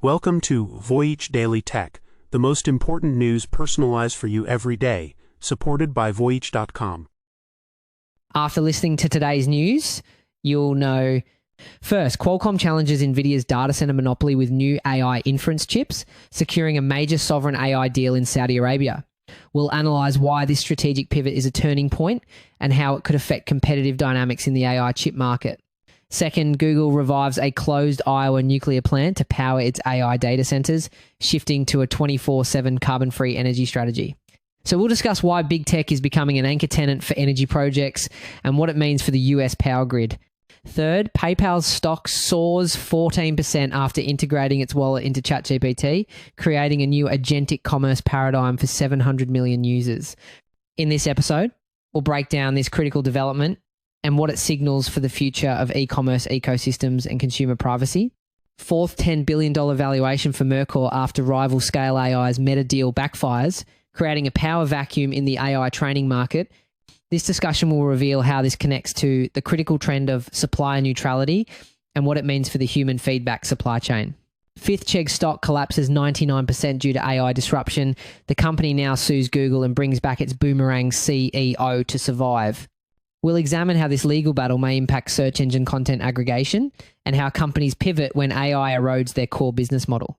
Welcome to Voyage Daily Tech, the most important news personalized for you every day, supported by Voyage.com. After listening to today's news, you'll know, first, Qualcomm challenges Nvidia's data center monopoly with new AI inference chips, securing a major sovereign AI deal in Saudi Arabia. We'll analyze why this strategic pivot is a turning point and how it could affect competitive dynamics in the AI chip market. Second, Google revives a closed Iowa nuclear plant to power its AI data centers, shifting to a 24/7 carbon-free energy strategy. So we'll discuss why big tech is becoming an anchor tenant for energy projects and what it means for the US power grid. Third, PayPal's stock soars 14% after integrating its wallet into ChatGPT, creating a new agentic commerce paradigm for 700 million users. In this episode, we'll break down this critical development and what it signals for the future of e-commerce ecosystems and consumer privacy. Fourth, $10 billion valuation for Mercor after rival Scale AI's Meta deal backfires, creating a power vacuum in the AI training market. This discussion will reveal how this connects to the critical trend of supplier neutrality and what it means for the human feedback supply chain. Fifth, Chegg stock collapses 99% due to AI disruption. The company now sues Google and brings back its boomerang CEO to survive. We'll examine how this legal battle may impact search engine content aggregation and how companies pivot when AI erodes their core business model.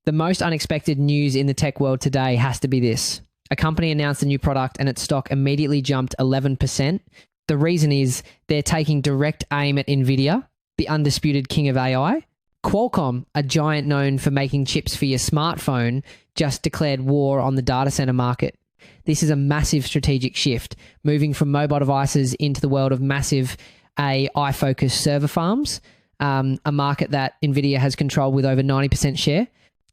The most unexpected news in the tech world today has to be this. A company announced a new product and its stock immediately jumped 11%. The reason is they're taking direct aim at Nvidia, the undisputed king of AI. Qualcomm, a giant known for making chips for your smartphone, just declared war on the data center market. This is a massive strategic shift, moving from mobile devices into the world of massive AI-focused server farms, a market that Nvidia has controlled with over 90% share.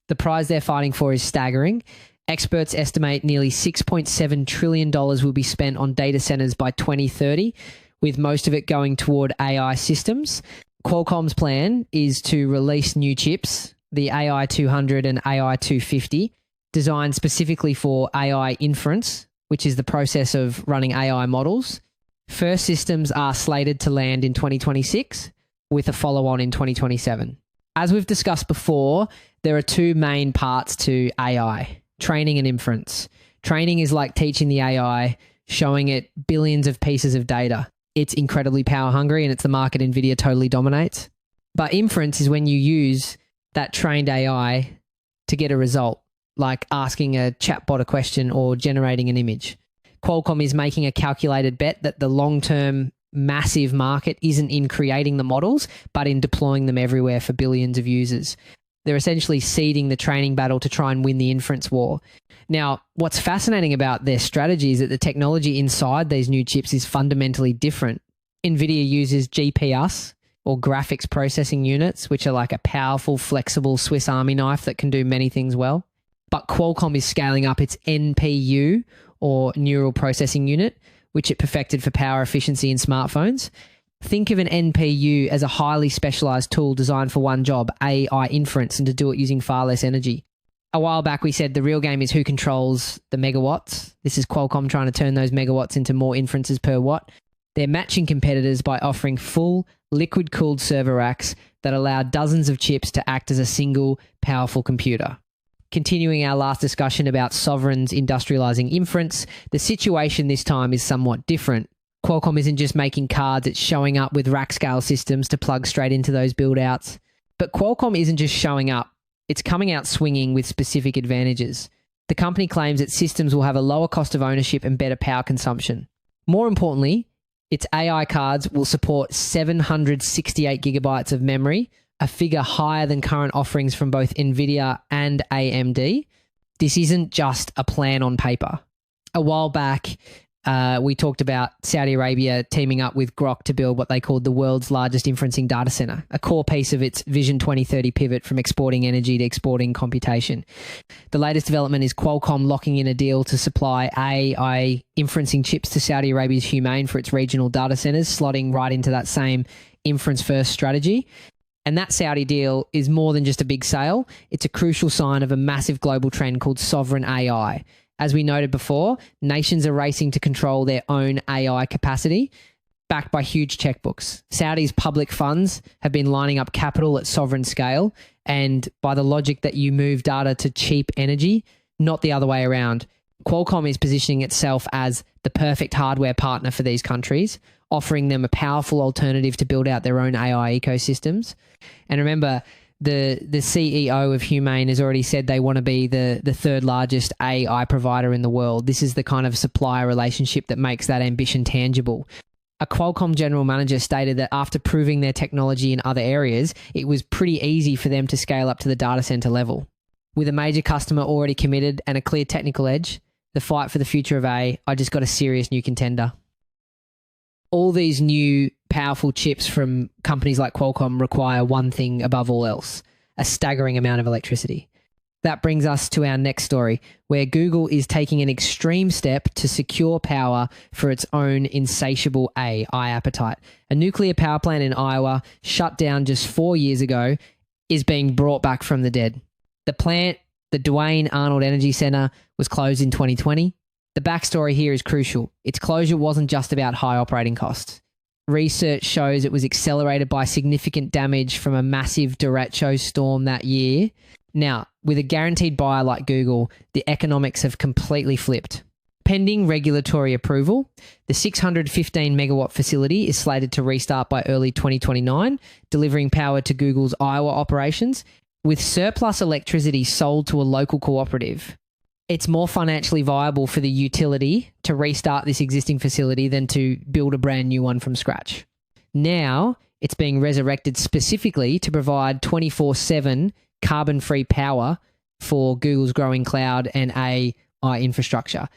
The prize they're fighting for is staggering. Experts estimate nearly $6.7 trillion will be spent on data centers by 2030, with most of it going toward AI systems. Qualcomm's plan is to release new chips, the AI 200 and AI 250, designed specifically for AI inference, which is the process of running AI models. First systems are slated to land in 2026, with a follow-on in 2027. As we've discussed before, there are two main parts to AI, training and inference. Training is like teaching the AI, showing it billions of pieces of data. It's incredibly power hungry and it's the market Nvidia totally dominates. But inference is when you use that trained AI to get a result, like asking a chatbot a question or generating an image. Qualcomm is making a calculated bet that the long-term massive market isn't in creating the models, but in deploying them everywhere for billions of users. They're essentially seeding the training battle to try and win the inference war. Now, what's fascinating about their strategy is that the technology inside these new chips is fundamentally different. Nvidia uses GPS, or graphics processing units, which are like a powerful, flexible Swiss Army knife that can do many things well. But Qualcomm is scaling up its NPU, or neural processing unit, which it perfected for power efficiency in smartphones. Think of an NPU as a highly specialized tool designed for one job, AI inference, and to do it using far less energy. A while back, we said the real game is who controls the megawatts. This is Qualcomm trying to turn those megawatts into more inferences per watt. They're matching competitors by offering full liquid-cooled server racks that allow dozens of chips to act as a single powerful computer. Continuing our last discussion about sovereigns industrializing inference, the situation this time is somewhat different. Qualcomm isn't just making cards, it's showing up with rack-scale systems to plug straight into those build-outs. But Qualcomm isn't just showing up, it's coming out swinging with specific advantages. The company claims its systems will have a lower cost of ownership and better power consumption. More importantly, its AI cards will support 768 gigabytes of memory, a figure higher than current offerings from both Nvidia and AMD. This isn't just a plan on paper. A while back, we talked about Saudi Arabia teaming up with Grok to build what they called the world's largest inferencing data center, a core piece of its Vision 2030 pivot from exporting energy to exporting computation. The latest development is Qualcomm locking in a deal to supply AI inferencing chips to Saudi Arabia's Humane for its regional data centers, slotting right into that same inference-first strategy. And that Saudi deal is more than just a big sale. It's a crucial sign of a massive global trend called sovereign AI. As we noted before, nations are racing to control their own AI capacity. backed by huge checkbooks. Saudi's public funds have been lining up capital at sovereign scale, and by the logic that you move data to cheap energy, not the other way around. Qualcomm is positioning itself as the perfect hardware partner for these countries, offering them a powerful alternative to build out their own AI ecosystems. And remember, the CEO of Humane has already said they want to be the third largest AI provider in the world. This is the kind of supplier relationship that makes that ambition tangible. A Qualcomm general manager stated that after proving their technology in other areas, it was pretty easy for them to scale up to the data center level. With a major customer already committed and a clear technical edge, the fight for the future of AI just got a serious new contender. All these new powerful chips from companies like Qualcomm require one thing above all else: a staggering amount of electricity. That brings us to our next story, where Google is taking an extreme step to secure power for its own insatiable AI appetite. A nuclear power plant in Iowa, shut down just 4 years ago, is being brought back from the dead. The plant, the Duane Arnold Energy Center, was closed in 2020. The backstory here is crucial. Its closure wasn't just about high operating costs. Research shows it was accelerated by significant damage from a massive derecho storm that year. Now, with a guaranteed buyer like Google, the economics have completely flipped. Pending regulatory approval, the 615 megawatt facility is slated to restart by early 2029, delivering power to Google's Iowa operations, with surplus electricity sold to a local cooperative. It's more financially viable for the utility to restart this existing facility than to build a brand new one from scratch. Now, it's being resurrected specifically to provide 24/7 carbon-free power for Google's growing cloud and AI infrastructure.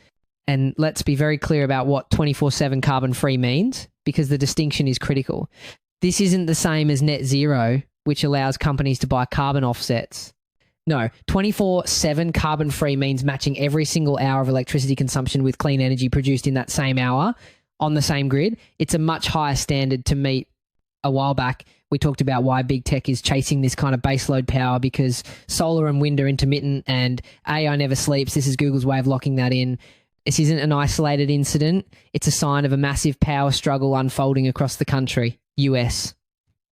And let's be very clear about what 24/7 carbon-free means, because the distinction is critical. This isn't the same as net zero, which allows companies to buy carbon offsets. No, 24/7 carbon-free means matching every single hour of electricity consumption with clean energy produced in that same hour on the same grid. It's a much higher standard to meet. A while back, we talked about why big tech is chasing this kind of baseload power, because solar and wind are intermittent and AI never sleeps. This is Google's way of locking that in. This isn't an isolated incident. It's a sign of a massive power struggle unfolding across the country, US.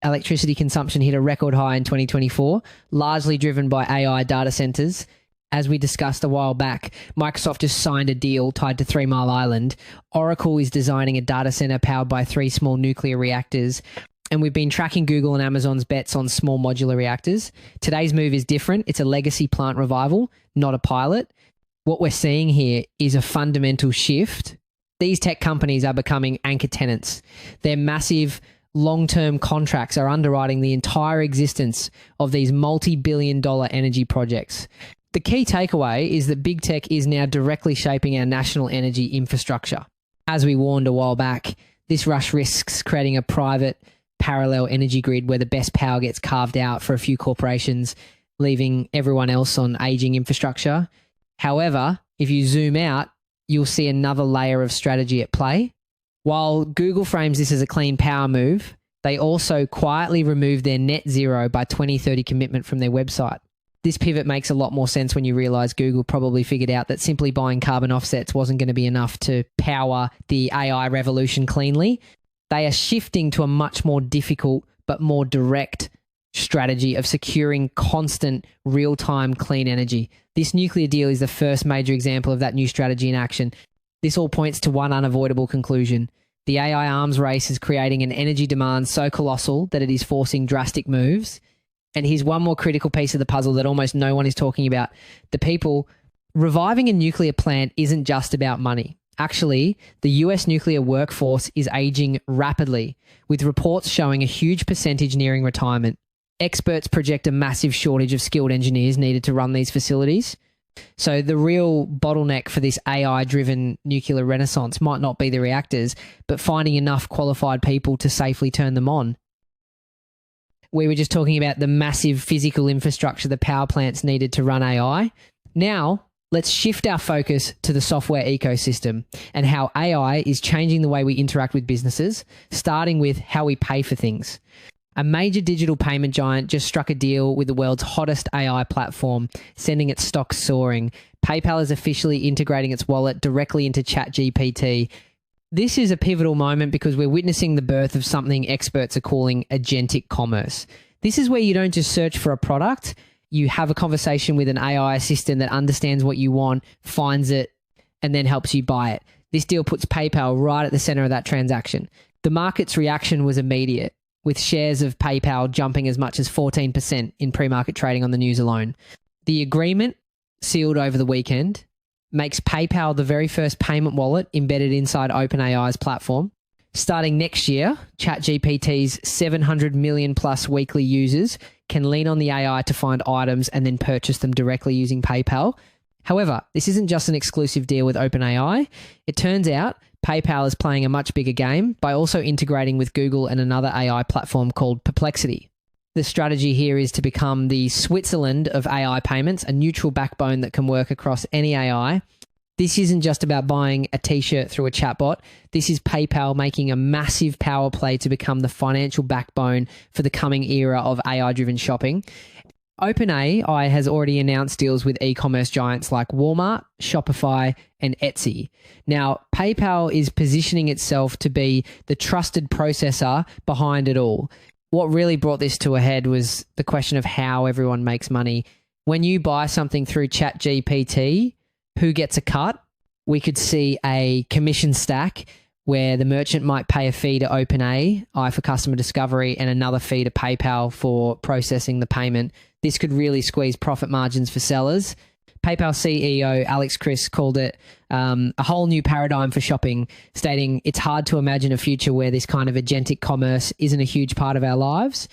Electricity consumption hit a record high in 2024, largely driven by AI data centers. As we discussed a while back, Microsoft just signed a deal tied to 3 Mile Island. Oracle is designing a data center powered by 3 small nuclear reactors. And we've been tracking Google and Amazon's bets on small modular reactors. Today's move is different. It's a legacy plant revival, not a pilot. What we're seeing here is a fundamental shift. These tech companies are becoming anchor tenants. Their massive long-term contracts are underwriting the entire existence of these multi-billion-dollar energy projects. The key takeaway is that big tech is now directly shaping our national energy infrastructure. As we warned a while back, this rush risks creating a private, parallel energy grid where the best power gets carved out for a few corporations, leaving everyone else on aging infrastructure. However, if you zoom out, you'll see another layer of strategy at play. While Google frames this as a clean power move, they also quietly removed their net zero by 2030 commitment from their website. This pivot makes a lot more sense when you realize Google probably figured out that simply buying carbon offsets wasn't going to be enough to power the AI revolution cleanly. They are shifting to a much more difficult but more direct strategy of securing constant, real-time clean energy. This nuclear deal is the first major example of that new strategy in action. This all points to one unavoidable conclusion. The AI arms race is creating an energy demand so colossal that it is forcing drastic moves. And here's one more critical piece of the puzzle that almost no one is talking about. The people. Reviving a nuclear plant isn't just about money. Actually, the US nuclear workforce is aging rapidly, with reports showing a huge percentage nearing retirement. Experts project a massive shortage of skilled engineers needed to run these facilities. So the real bottleneck for this AI-driven nuclear renaissance might not be the reactors, but finding enough qualified people to safely turn them on. We were just talking about the massive physical infrastructure the power plants needed to run AI. Now, let's shift our focus to the software ecosystem and how AI is changing the way we interact with businesses, starting with how we pay for things. A major digital payment giant just struck a deal with the world's hottest AI platform, sending its stocks soaring. PayPal is officially integrating its wallet directly into ChatGPT. This is a pivotal moment because we're witnessing the birth of something experts are calling agentic commerce. This is where you don't just search for a product, you have a conversation with an AI assistant that understands what you want, finds it, and then helps you buy it. This deal puts PayPal right at the center of that transaction. The market's reaction was immediate, with shares of PayPal jumping as much as 14% in pre-market trading on the news alone. The agreement, sealed over the weekend, makes PayPal the very first payment wallet embedded inside OpenAI's platform. Starting next year, ChatGPT's 700 million plus weekly users can lean on the AI to find items and then purchase them directly using PayPal. However, this isn't just an exclusive deal with OpenAI. It turns out PayPal is playing a much bigger game by also integrating with Google and another AI platform called Perplexity. The strategy here is to become the Switzerland of AI payments, a neutral backbone that can work across any AI. This isn't just about buying a t-shirt through a chatbot. This is PayPal making a massive power play to become the financial backbone for the coming era of AI-driven shopping. OpenAI has already announced deals with e-commerce giants like Walmart, Shopify, and Etsy. Now, PayPal is positioning itself to be the trusted processor behind it all. What really brought this to a head was the question of how everyone makes money. When you buy something through ChatGPT, who gets a cut? We could see a commission stack where the merchant might pay a fee to OpenAI for customer discovery and another fee to PayPal for processing the payment. This could really squeeze profit margins for sellers. PayPal CEO Alex Chriss called it a whole new paradigm for shopping, stating it's hard to imagine a future where this kind of agentic commerce isn't a huge part of our lives.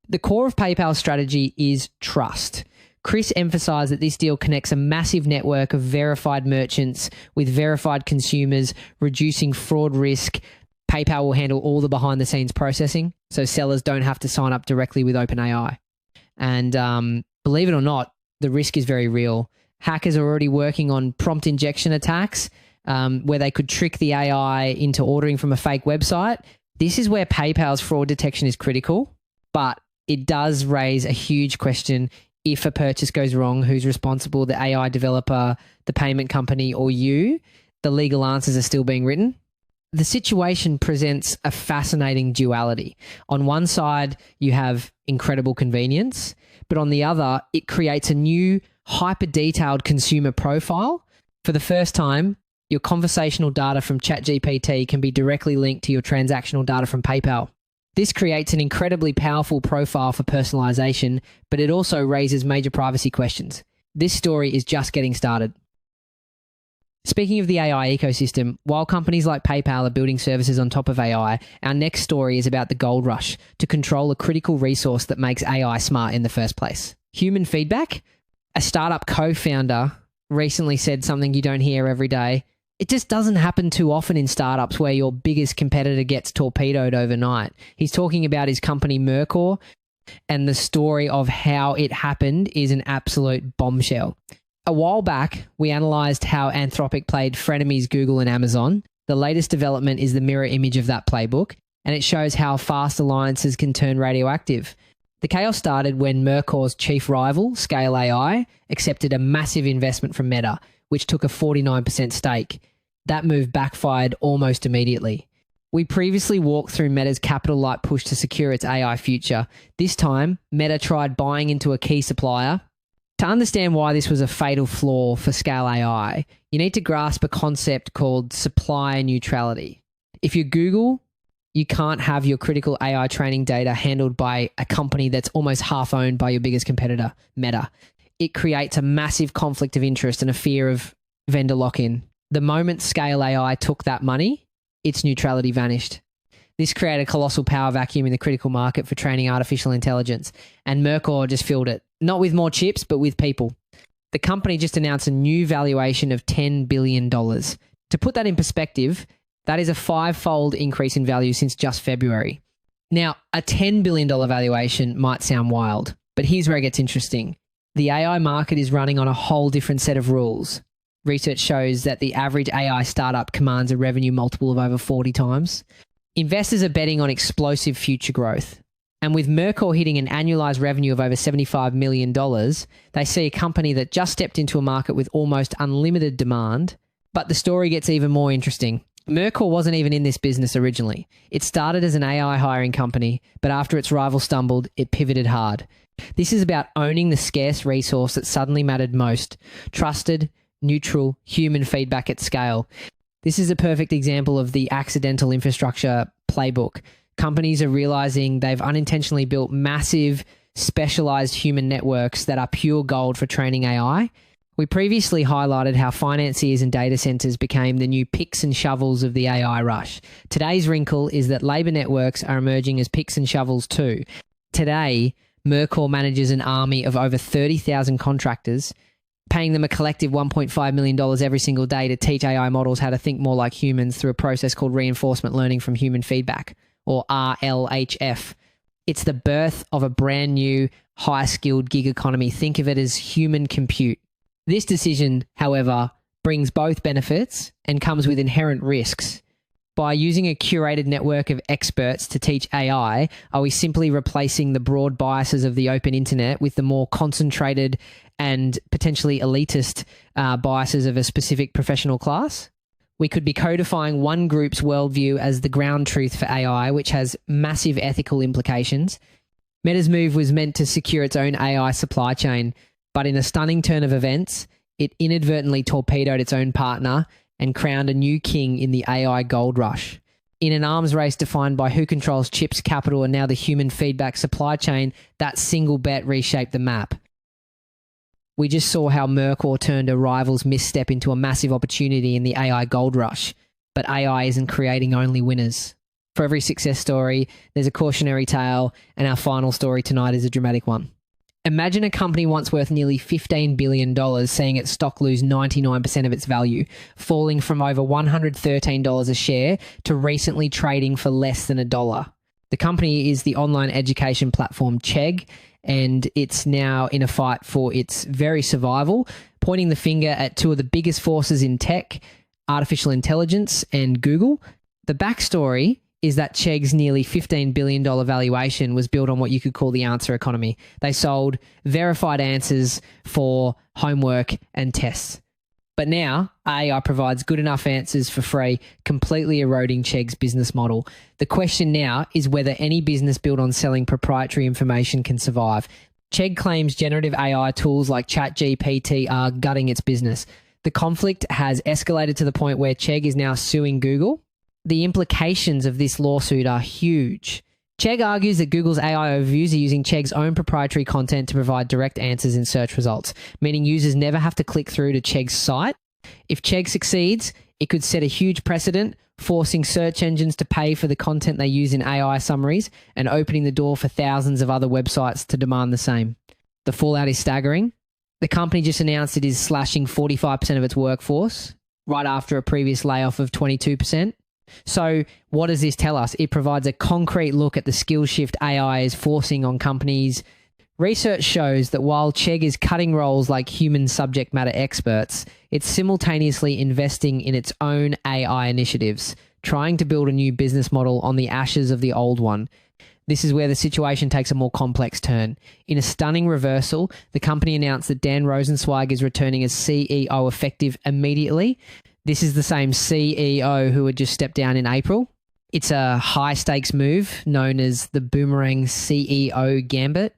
The core of PayPal's strategy is trust. Chris emphasized that this deal connects a massive network of verified merchants with verified consumers, reducing fraud risk. PayPal will handle all the behind-the-scenes processing, so sellers don't have to sign up directly with OpenAI. And believe it or not, the risk is very real. Hackers are already working on prompt injection attacks where they could trick the AI into ordering from a fake website. This is where PayPal's fraud detection is critical, but it does raise a huge question. If a purchase goes wrong, who's responsible? The AI developer, the payment company, or you? The legal answers are still being written. The situation presents a fascinating duality. On one side, you have incredible convenience, but on the other, it creates a new hyper-detailed consumer profile. For the first time, your conversational data from ChatGPT can be directly linked to your transactional data from PayPal. This creates an incredibly powerful profile for personalization, but it also raises major privacy questions. This story is just getting started. Speaking of the AI ecosystem, while companies like PayPal are building services on top of AI, our next story is about the gold rush to control a critical resource that makes AI smart in the first place. Human feedback? A startup co-founder recently said something you don't hear every day. It just doesn't happen too often in startups where your biggest competitor gets torpedoed overnight. He's talking about his company Mercor, and the story of how it happened is an absolute bombshell. A while back, we analysed how Anthropic played frenemies Google and Amazon. The latest development is the mirror image of that playbook, and it shows how fast alliances can turn radioactive. The chaos started when Mercor's chief rival, Scale AI, accepted a massive investment from Meta, which took a 49% stake. That move backfired almost immediately. We previously walked through Meta's capital-light push to secure its AI future. This time, Meta tried buying into a key supplier. To understand why this was a fatal flaw for Scale AI, you need to grasp a concept called supply neutrality. If you're Google, you can't have your critical AI training data handled by a company that's almost half owned by your biggest competitor, Meta. It creates a massive conflict of interest and a fear of vendor lock-in. The moment Scale AI took that money, its neutrality vanished. This created a colossal power vacuum in the critical market for training artificial intelligence, and Mercor just filled it, not with more chips, but with people. The company just announced a new valuation of $10 billion. To put that in perspective, that is a 5-fold increase in value since just February. Now, a $10 billion valuation might sound wild, but here's where it gets interesting. The AI market is running on a whole different set of rules. Research shows that the average AI startup commands a revenue multiple of over 40 times. Investors are betting on explosive future growth. And with Mercor hitting an annualized revenue of over $75 million, they see a company that just stepped into a market with almost unlimited demand. But the story gets even more interesting. Mercor wasn't even in this business originally. It started as an AI hiring company, but after its rival stumbled, it pivoted hard. This is about owning the scarce resource that suddenly mattered most: trusted, neutral, human feedback at scale. This is a perfect example of the accidental infrastructure playbook. Companies are realizing they've unintentionally built massive, specialized human networks that are pure gold for training AI. We previously highlighted how financiers and data centers became the new picks and shovels of the AI rush. Today's wrinkle is that labor networks are emerging as picks and shovels too. Today, Mercor manages an army of over 30,000 contractors, paying them a collective $1.5 million every single day to teach AI models how to think more like humans through a process called reinforcement learning from human feedback, or RLHF. It's the birth of a brand new, high-skilled gig economy. Think of it as human compute. This decision, however, brings both benefits and comes with inherent risks. By using a curated network of experts to teach AI, are we simply replacing the broad biases of the open internet with the more concentrated and potentially elitist biases of a specific professional class? We could be codifying one group's worldview as the ground truth for AI, which has massive ethical implications. Meta's move was meant to secure its own AI supply chain, but in a stunning turn of events, it inadvertently torpedoed its own partner and crowned a new king in the AI gold rush. In an arms race defined by who controls chips, capital, and now the human feedback supply chain, that single bet reshaped the map. We just saw how Mercor turned a rival's misstep into a massive opportunity in the AI gold rush. But AI isn't creating only winners. For every success story, there's a cautionary tale, and our final story tonight is a dramatic one. Imagine a company once worth nearly $15 billion seeing its stock lose 99% of its value, falling from over $113 a share to recently trading for less than $1. The company is the online education platform Chegg, and it's now in a fight for its very survival, pointing the finger at two of the biggest forces in tech, artificial intelligence and Google. The backstory is that Chegg's nearly $15 billion valuation was built on what you could call the answer economy. They sold verified answers for homework and tests. But now, AI provides good enough answers for free, completely eroding Chegg's business model. The question now is whether any business built on selling proprietary information can survive. Chegg claims generative AI tools like ChatGPT are gutting its business. The conflict has escalated to the point where Chegg is now suing Google. The implications of this lawsuit are huge. Chegg argues that Google's AI overviews are using Chegg's own proprietary content to provide direct answers in search results, meaning users never have to click through to Chegg's site. If Chegg succeeds, it could set a huge precedent, forcing search engines to pay for the content they use in AI summaries and opening the door for thousands of other websites to demand the same. The fallout is staggering. The company just announced it is slashing 45% of its workforce, right after a previous layoff of 22%. So what does this tell us? It provides a concrete look at the skill shift AI is forcing on companies. Research shows that while Chegg is cutting roles like human subject matter experts, it's simultaneously investing in its own AI initiatives, trying to build a new business model on the ashes of the old one. This is where the situation takes a more complex turn. In a stunning reversal, the company announced that Dan Rosensweig is returning as CEO effective immediately. This is the same CEO who had just stepped down in April. It's a high-stakes move known as the Boomerang CEO Gambit.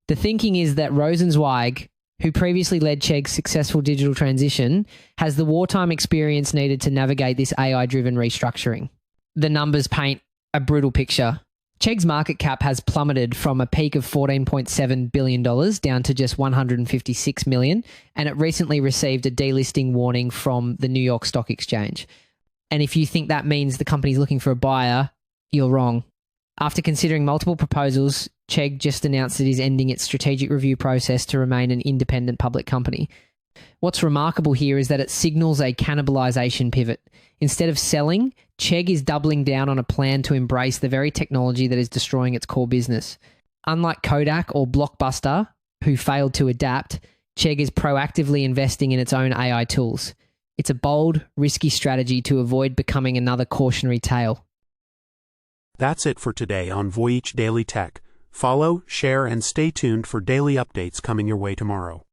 The thinking is that Rosenzweig, who previously led Chegg's successful digital transition, has the wartime experience needed to navigate this AI-driven restructuring. The numbers paint a brutal picture. Chegg's market cap has plummeted from a peak of $14.7 billion down to just $156 million, and it recently received a delisting warning from the New York Stock Exchange. And if you think that means the company's looking for a buyer, you're wrong. After considering multiple proposals, Chegg just announced it is ending its strategic review process to remain an independent public company. What's remarkable here is that it signals a cannibalization pivot. Instead of selling, Chegg is doubling down on a plan to embrace the very technology that is destroying its core business. Unlike Kodak or Blockbuster, who failed to adapt, Chegg is proactively investing in its own AI tools. It's a bold, risky strategy to avoid becoming another cautionary tale. That's it for today on Voyage Daily Tech. Follow, share, and stay tuned for daily updates coming your way tomorrow.